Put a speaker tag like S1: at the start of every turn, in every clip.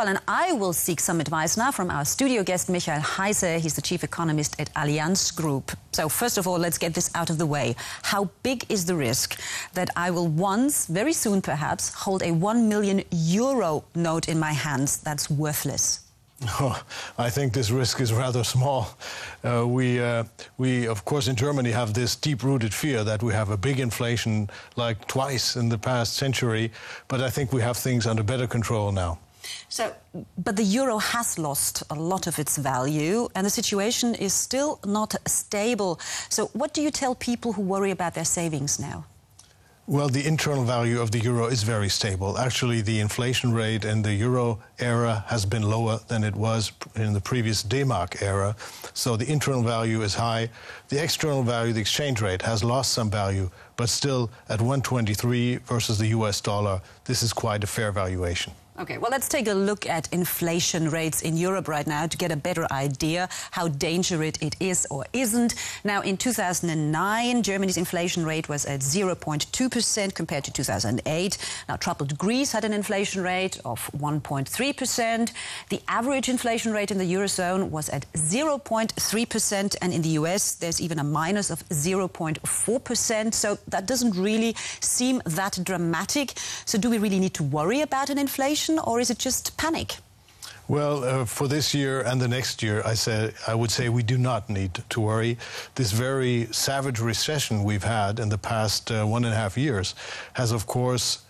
S1: Well, and I will seek some advice now from our studio guest, Heise. He's the chief economist at Allianz Group. So first of all, let's get this out of the way. How big is the risk that I will once, very soon perhaps, hold a 1 million euro note in my hands that's worthless?
S2: Oh, I think this risk is rather small. We, of course, in Germany have this deep-rooted fear that we have a big inflation like twice in the past century, but I think we have things under better control now.
S1: So, but the euro has lost a lot of its value and the situation is still not stable. So what do you tell people who worry about their savings now?
S2: Well, the internal value of the euro is very stable. Actually, the inflation rate in the euro era has been lower than it was in the previous D-Mark era. So the internal value is high. The external value, the exchange rate, has lost some value, but still at 123 versus the US dollar, this is quite a fair valuation.
S1: Okay, well, let's take a look at inflation rates in Europe right now to get a better idea how dangerous it is or isn't. Now, in 2009, Germany's inflation rate was at 0.2% compared to 2008. Now, troubled Greece had an inflation rate of 1.3%. The average inflation rate in the Eurozone was at 0.3%. And in the US, there's even a minus of 0.4%. So that doesn't really seem that dramatic. So do we really need to worry about an inflation? Or is it just panic?
S2: Well, for this year and the next year, I would say we do not need to worry. This very savage recession we've had in the past 1.5 years has, of course,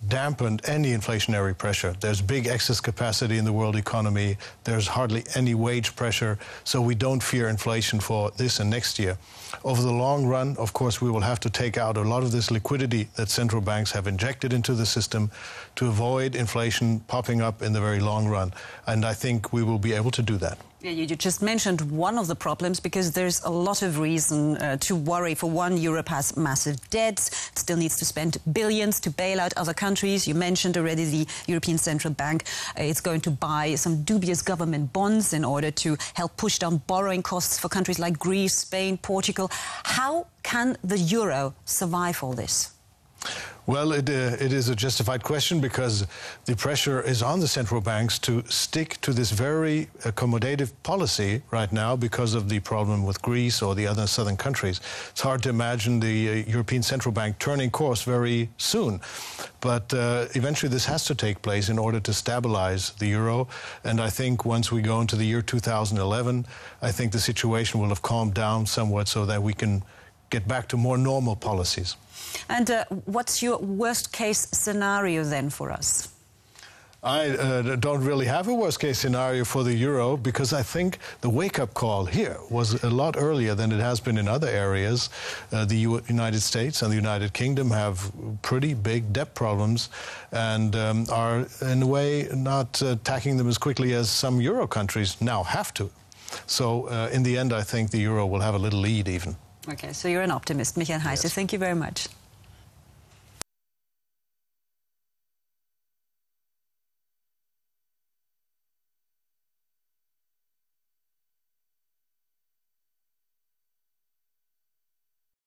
S2: dampened any inflationary pressure. There's big excess capacity in the world economy. There's hardly any wage pressure, so we don't fear inflation for this and next year. Over the long run, of course, we will have to take out a lot of this liquidity that central banks have injected into the system to avoid inflation popping up in the very long run. And I think we will be able to do that.
S1: Yeah, you just mentioned one of the problems because there's a lot of reason to worry. For one, Europe has massive debts, it still needs to spend billions to bail out other countries. You mentioned already the European Central Bank. It's going to buy some dubious government bonds in order to help push down borrowing costs for countries like Greece, Spain, Portugal. How can the euro survive all this?
S2: Well, it is a justified question because the pressure is on the central banks to stick to this very accommodative policy right now because of the problem with Greece or the other southern countries. It's hard to imagine the European Central Bank turning course very soon. But eventually this has to take place in order to stabilize the euro. And I think once we go into the year 2011, I think the situation will have calmed down somewhat so that we can get back to more normal policies.
S1: And what's your worst-case scenario then for us?
S2: I don't really have a worst-case scenario for the euro because I think the wake-up call here was a lot earlier than it has been in other areas. The United States and the United Kingdom have pretty big debt problems and are, in a way, not tackling them as quickly as some euro countries now have to. So, in the end, I think the euro will have a little lead even.
S1: Okay, so you're an optimist, Heise.
S2: Yes.
S1: Thank you very much.